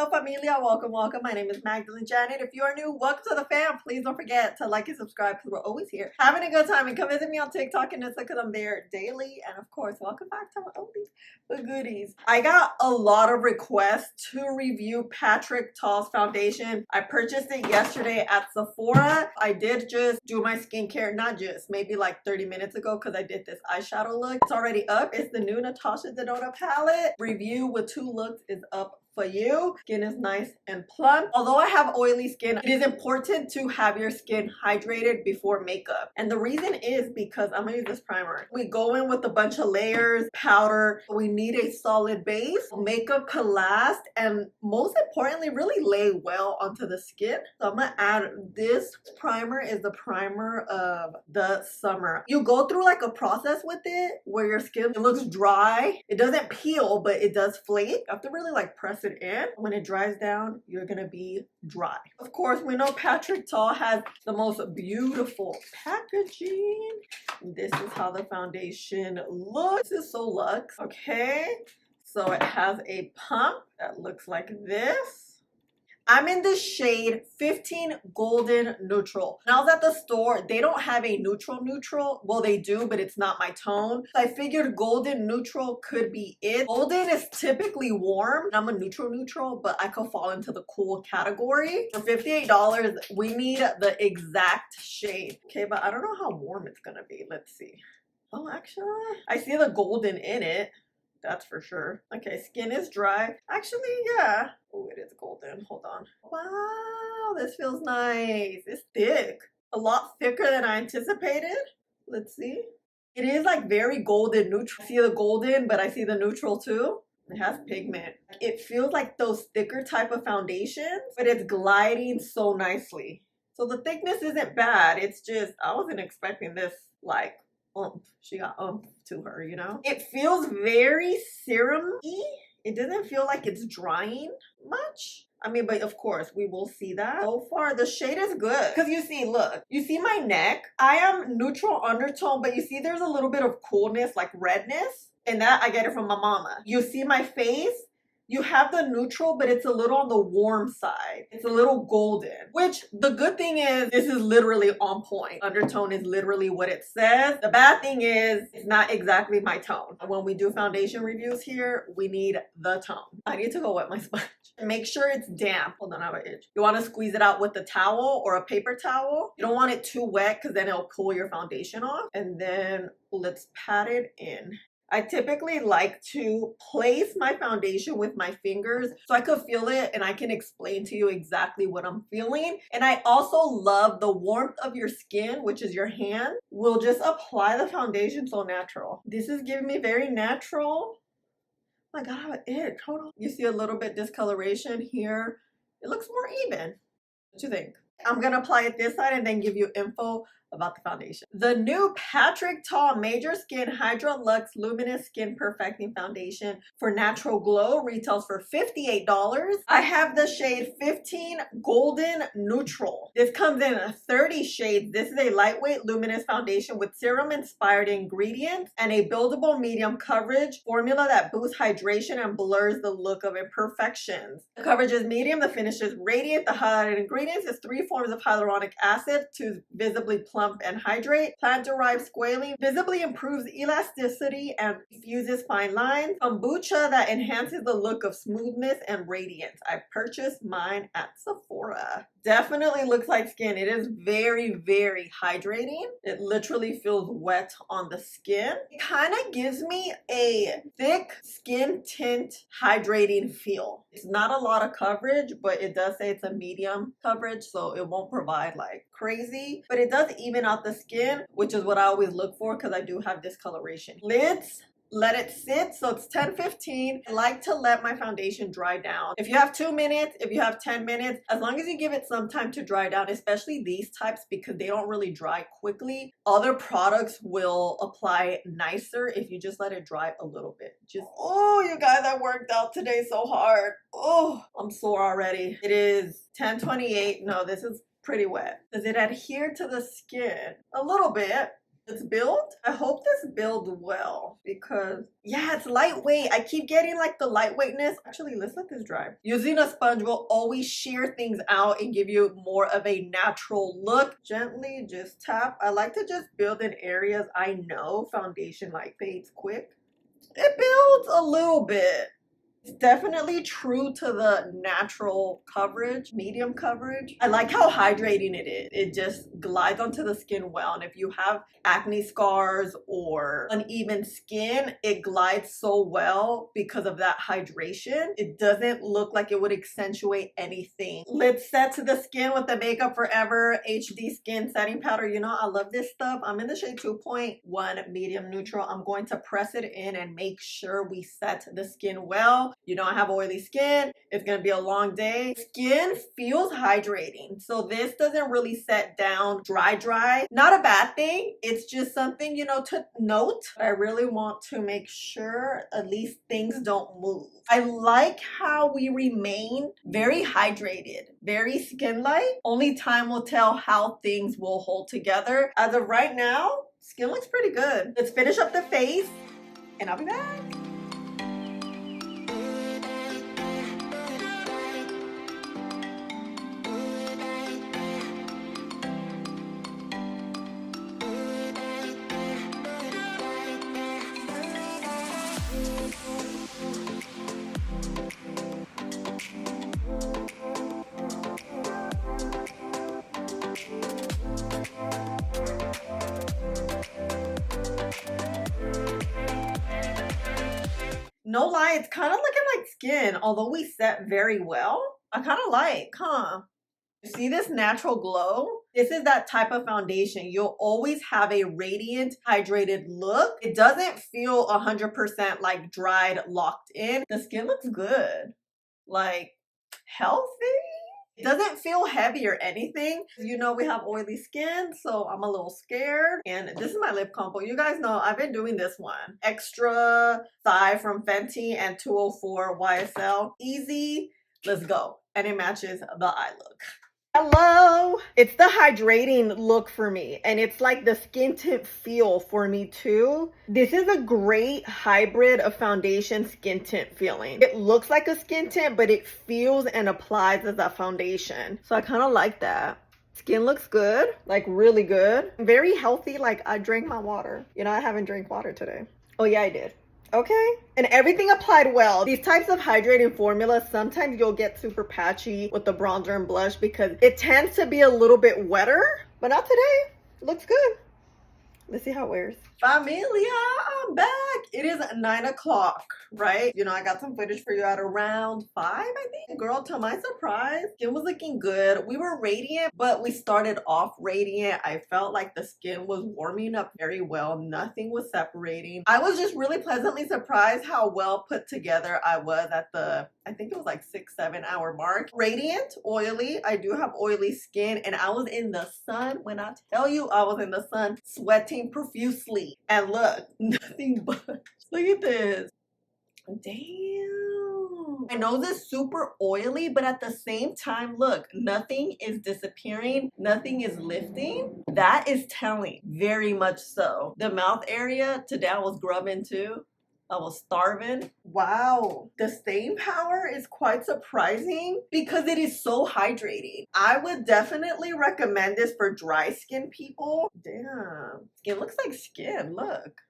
Hello, familia. Welcome, welcome. My name is Magdalene Janet. If you are new, welcome to the fam. Please don't forget to like and subscribe because we're always here having a good time. And come visit me on TikTok and Insta because I'm there daily. And of course, welcome back to my oldies, goodies. I got a lot of requests to review Patrick Ta's foundation. I purchased it yesterday at Sephora. I did just do my skincare, not just, maybe like 30 minutes ago because I did this eyeshadow look. It's already up. It's the new Natasha Denona palette. Review with 2 looks is up for you. Skin is nice and plump. Although I have oily skin, it is important to have your skin hydrated before makeup. And the reason is because I'm gonna use this primer. We go in with a bunch of layers, powder. We need a solid base. Makeup can last and most importantly, really lay well onto the skin. So I'm gonna add this primer. Is the primer of the summer. You go through like a process with it where your skin, it looks dry. It doesn't peel, but it does flake. You have to really like press it in. When it dries down, you're gonna be dry. Of course, we know Patrick Ta has the most beautiful packaging. This is how the foundation looks. This is so luxe. Okay, so it has a pump that looks like this. I'm in the shade 15 Golden Neutral. When I was at the store, they don't have a neutral. Well, they do, but it's not my tone. So I figured Golden Neutral could be it. Golden is typically warm. I'm a neutral, but I could fall into the cool category. For $58, we need the exact shade. Okay, but I don't know how warm it's gonna be. Let's see. Oh, actually, I see the golden in it. That's for sure. Okay, skin is dry. Actually, yeah. Oh, it is golden. Hold on. Wow, this feels nice. It's thick. A lot thicker than I anticipated. Let's see. It is like very golden neutral. I see the golden, but I see the neutral too. It has pigment. It feels like those thicker type of foundations, but it's gliding so nicely. So the thickness isn't bad. It's just, I wasn't expecting this like she got to her, you know. It feels very serum-y. It doesn't feel like it's drying much. I mean, but of course we will see that. So far the shade is good because you see, look, you see my neck. I am neutral undertone, but you see there's a little bit of coolness, like redness, and that I get it from my mama. You see my face. You have the neutral, but it's a little on the warm side. It's a little golden, which the good thing is this is literally on point. Undertone is literally what it says. The bad thing is it's not exactly my tone. When we do foundation reviews here, we need the tone. I need to go wet my sponge. Make sure it's damp. Hold on, I have an itch. You want to squeeze it out with a towel or a paper towel. You don't want it too wet because then it'll pull your foundation off. And then let's pat it in. I typically like to place my foundation with my fingers so I could feel it and I can explain to you exactly what I'm feeling. And I also love the warmth of your skin, which is your hand, will just apply the foundation so natural. This is giving me very natural. Oh my God, I have an itch. Hold on. You see a little bit discoloration here. It looks more even. What do you think? I'm gonna apply it this side and then give you info about the foundation. The new Patrick Ta Major Skin HYDRA Luxe Luminous Skin Perfecting Foundation for Natural Glow retails for $58. I have the shade 15 Golden Neutral. This comes in 30 shades. This is a lightweight luminous foundation with serum inspired ingredients and a buildable medium coverage formula that boosts hydration and blurs the look of imperfections. The coverage is medium, the finish is radiant. The highlighted ingredients is 3 forms of hyaluronic acid to visibly plump and hydrate. Plant-derived squalene visibly improves elasticity and diffuses fine lines. Kombucha that enhances the look of smoothness and radiance. I purchased mine at Sephora. Definitely looks like skin. It is very, very hydrating. It literally feels wet on the skin. It kind of gives me a thick skin tint hydrating feel. It's not a lot of coverage, but it does say it's a medium coverage, so it won't provide like crazy, but it does even out the skin, which is what I always look for because I do have discoloration. Lids, let it sit. So it's 10:15. I like to let my foundation dry down. If you have 2 minutes, if you have 10 minutes, as long as you give it some time to dry down, especially these types because they don't really dry quickly. Other products will apply nicer if you just let it dry a little bit. Just, oh, you guys, I worked out today so hard. Oh, I'm sore already. It is 10:28. No, this is pretty wet. Does it adhere to the skin? A little bit. Let's build. I hope this builds well because yeah, it's lightweight. I keep getting like the lightweightness. Actually, let's let this dry. Using a sponge will always shear things out and give you more of a natural look. Gently just tap. I like to just build in areas I know foundation like fades quick. It builds a little bit. It's definitely true to the natural coverage, medium coverage. I like how hydrating it is. It just glides onto the skin well. And if you have acne scars or uneven skin, it glides so well because of that hydration. It doesn't look like it would accentuate anything. Let's set to the skin with the Makeup Forever HD Skin Setting Powder. You know, I love this stuff. I'm in the shade 2.1 medium neutral. I'm going to press it in and make sure we set the skin well. You know, I have oily skin. It's going to be a long day. Skin feels hydrating. So this doesn't really set down dry. Not a bad thing. It's just something, you know, to note. I really want to make sure at least things don't move. I like how we remain very hydrated, very skin-like. Only time will tell how things will hold together. As of right now, skin looks pretty good. Let's finish up the face and I'll be back. No lie, it's kind of looking like skin, although we set very well. I kind of like, huh? You see this natural glow? This is that type of foundation. You'll always have a radiant, hydrated look. It doesn't feel 100% like dried, locked in. The skin looks good. Like, healthy? It doesn't feel heavy or anything. You know, we have oily skin, so I'm a little scared. And this is my lip combo. You guys know I've been doing this one. Extra Thigh from Fenty and 204 YSL. Easy. Let's go. And it matches the eye look. Hello! It's the hydrating look for me, and it's like the skin tint feel for me too. This is a great hybrid of foundation skin tint feeling. It looks like a skin tint, but it feels and applies as a foundation. So I kind of like that. Skin looks good, like really good. Very healthy, like I drank my water. You know, I haven't drank water today. Oh yeah, I did. Okay, and everything applied well. These types of hydrating formulas, sometimes you'll get super patchy with the bronzer and blush because it tends to be a little bit wetter, but not today. It looks good. Let's see how it wears. Familia, I'm back. It is 9 o'clock, right? You know, I got some footage for you at around 5, I think. Girl, to my surprise, skin was looking good. We were radiant, but we started off radiant. I felt like the skin was warming up very well. Nothing was separating. I was just really pleasantly surprised how well put together I was at the, I think it was like 6-7 hour mark. Radiant, oily. I do have oily skin, and I was in the sun. When I tell you I was in the sun, sweating profusely. And look, nothing but, look at this. Damn. My nose is super oily, but at the same time, look, nothing is disappearing. Nothing is lifting. That is telling, very much so. The mouth area, today I was grubbing too. I was starving. Wow, the staying power is quite surprising because it is so hydrating. I would definitely recommend this for dry skin people. Damn, skin looks like skin, look.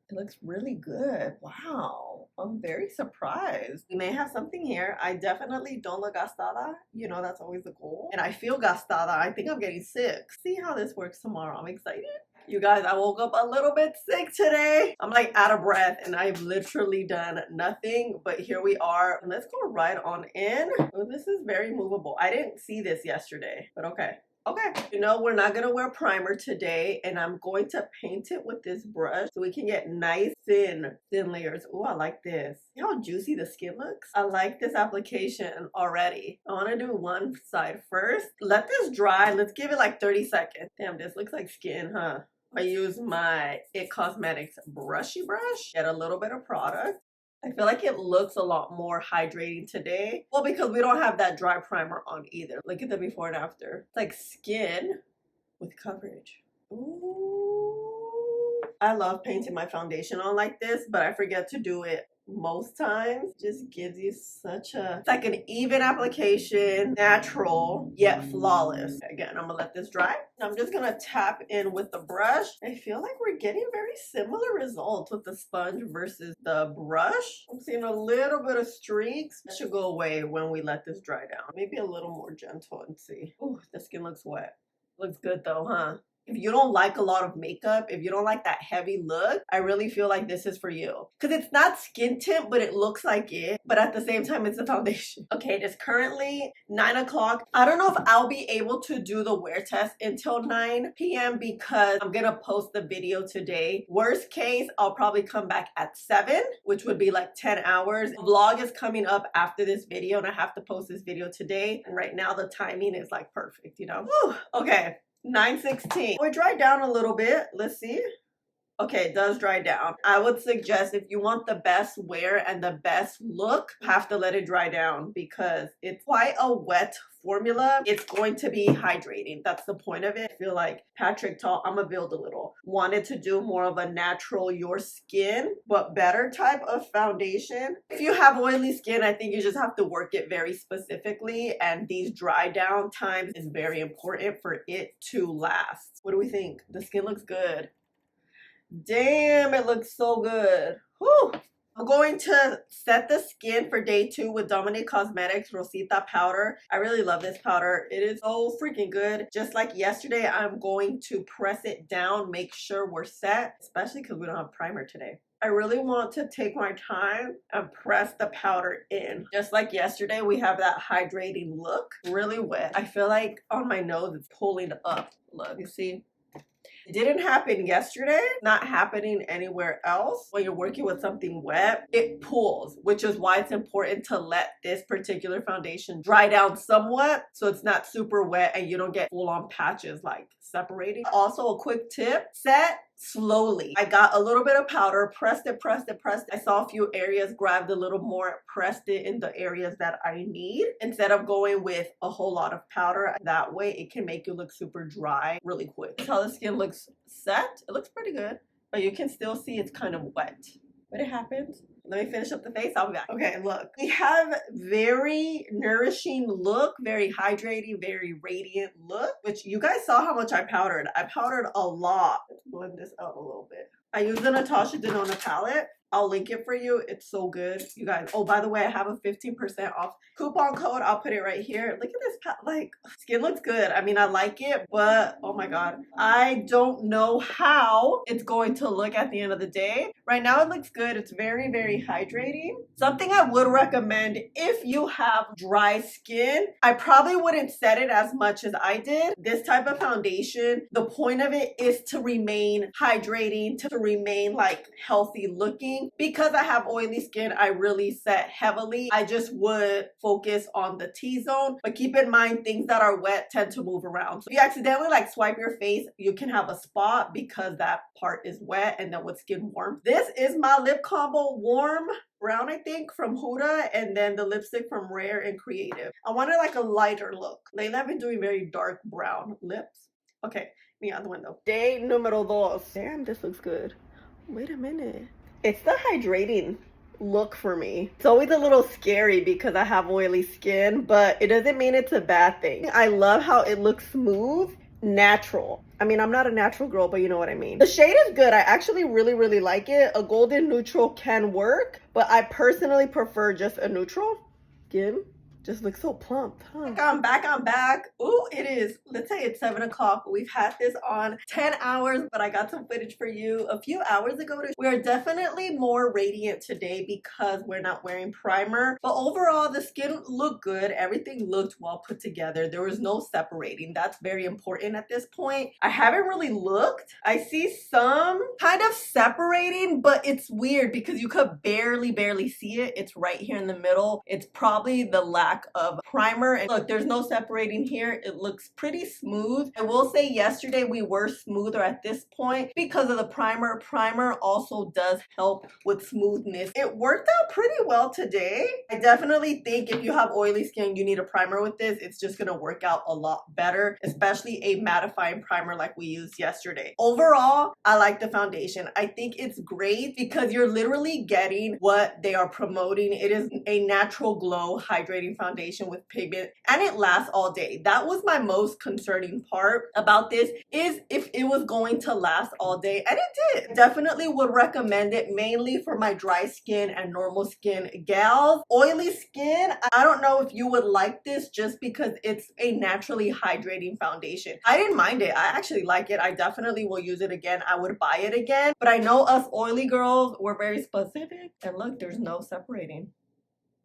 It looks really good. Wow, I'm very surprised. We may have something here. I definitely don't look gastada. You know, that's always the goal. And I feel gastada. I think I'm getting sick. See how this works tomorrow. I'm excited. You guys, I woke up a little bit sick today. I'm like out of breath and I've literally done nothing, but here we are. Let's go right on in. Oh, this is very movable. I didn't see this yesterday, but okay. Okay, you know, we're not gonna wear primer today, and I'm going to paint it with this brush so we can get nice thin layers. Oh, I like this. See how juicy the skin looks? I like this application already. I wanna do one side first. Let this dry. Let's give it like 30 seconds. Damn, this looks like skin, huh? I use my IT Cosmetics brushy brush, get a little bit of product. I feel like it looks a lot more hydrating today. Well, because we don't have that dry primer on either. Look at the before and after. It's like skin with coverage. Ooh. I love painting my foundation on like this, but I forget to do it most times. Just gives you such a, it's like an even application, natural yet flawless. Again, I'm gonna let this dry. I'm just gonna tap in with the brush. I feel like we're getting very similar results with the sponge versus the brush. I'm seeing a little bit of streaks. That should go away when we let this dry down. Maybe a little more gentle and see. Ooh, the skin looks wet. Looks good though, huh? If you don't like a lot of makeup, if you don't like that heavy look, I really feel like this is for you. Because it's not skin tint, but it looks like it. But at the same time, it's a foundation. Okay, it is currently 9 o'clock. I don't know if I'll be able to do the wear test until 9 p.m. because I'm going to post the video today. Worst case, I'll probably come back at 7, which would be like 10 hours. The vlog is coming up after this video and I have to post this video today. And right now the timing is like perfect, you know? Whew. Okay. 9:16. Oh, it dried down a little bit. Let's see. Okay, it does dry down. I would suggest if you want the best wear and the best look, have to let it dry down because it's quite a wet formula. It's going to be hydrating. That's the point of it. I feel like Patrick Tall, I'm gonna build a little, wanted to do more of a natural, your skin, but better type of foundation. If you have oily skin, I think you just have to work it very specifically. And these dry down times is very important for it to last. What do we think? The skin looks good. Damn, it looks so good. Whew. I'm going to set the skin for day 2 with Dominique Cosmetics Rosita powder. I really love this powder. It is so freaking good. Just like yesterday, I'm going to press it down, make sure we're set, especially because we don't have primer today. I really want to take my time and press the powder in. Just like yesterday, we have that hydrating look. Really wet. I feel like on my nose, it's pulling up. Look, you see? It didn't happen yesterday, not happening anywhere else. When you're working with something wet, it pulls, which is why it's important to let this particular foundation dry down somewhat so it's not super wet and you don't get full-on patches like separating. Also, a quick tip, set slowly. I got a little bit of powder, pressed it. I saw a few areas, grabbed a little more, pressed it in the areas that I need instead of going with a whole lot of powder. That way it can make you look super dry really quick. That's how the skin looks set. It looks pretty good, but you can still see it's kind of wet. But it happens. Let me finish up the face. I'll be back. Okay, look. We have very nourishing look, very hydrating, very radiant look, which you guys saw how much I powdered. I powdered a lot. Let's blend this out a little bit. I use the Natasha Denona palette. I'll link it for you. It's so good, you guys. Oh, by the way, I have a 15% off coupon code. I'll put it right here. Look at this, like, skin looks good. I mean, I like it, but oh my God, I don't know how it's going to look at the end of the day. Right now, it looks good. It's very, very hydrating. Something I would recommend if you have dry skin, I probably wouldn't set it as much as I did. This type of foundation, the point of it is to remain hydrating, to remain like healthy looking. Because I have oily skin, I really set heavily. I just would focus on the T-zone, but keep in mind things that are wet tend to move around. So if you accidentally like swipe your face, you can have a spot because that part is wet and then with skin warm. This is my lip combo, warm brown, I think, from Huda, and then the lipstick from Rare and Creative. I wanted like a lighter look. Lately I've been doing very dark brown lips. Okay, me out the window. Day numero dos. Damn, this looks good. Wait a minute. It's the hydrating look for me. It's always a little scary because I have oily skin, but it doesn't mean it's a bad thing. I love how it looks smooth, natural. I mean, I'm not a natural girl, but you know what I mean. The shade is good. I actually really like it. A golden neutral can work, but I personally prefer just a neutral skin. Just looks so plump, huh? I'm back. Ooh, it is, let's say it's 7 o'clock. We've had this on 10 hours, but I got some footage for you a few hours ago. We are definitely more radiant today because we're not wearing primer. But overall, the skin looked good. Everything looked well put together. There was no separating. That's very important at this point. I haven't really looked. I see some kind of separating, but it's weird because you could barely see it. It's right here in the middle. It's probably the lash pack of primer. And look, there's no separating here. It looks pretty smooth. I will say yesterday we were smoother at this point because of the primer. Primer also does help with smoothness. It worked out pretty well today. I definitely think if you have oily skin, you need a primer with this. It's just gonna work out a lot better, especially a mattifying primer like we used yesterday. Overall, I like the foundation. I think it's great because you're literally getting what they are promoting. It is a natural glow hydrating foundation with pigment, and it lasts all day. That was my most concerning part about this, is if it was going to last all day, and it did. Definitely would recommend it, mainly for my dry skin and normal skin gals. Oily skin, I don't know if you would like this just because it's a naturally hydrating foundation. I didn't mind it. I actually like it. I definitely will use it again. I would buy it again, but I know us oily girls, we're very specific, and look, there's no separating.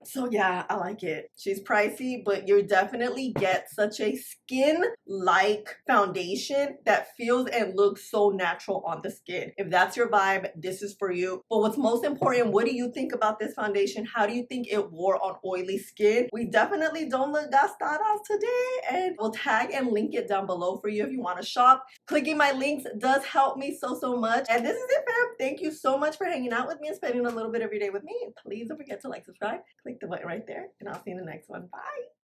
So yeah, I like it. She's pricey, but you definitely get such a skin-like foundation that feels and looks so natural on the skin. If that's your vibe, this is for you. But what's most important, what do you think about this foundation? How do you think it wore on oily skin? We definitely don't look gastadas today, and we'll tag and link it down below for you if you want to shop. Clicking my links does help me so much. And this is it, fam. Thank you so much for hanging out with me and spending a little bit of your day with me. Please don't forget to like, subscribe, click the button right there, and I'll see you in the next one. Bye.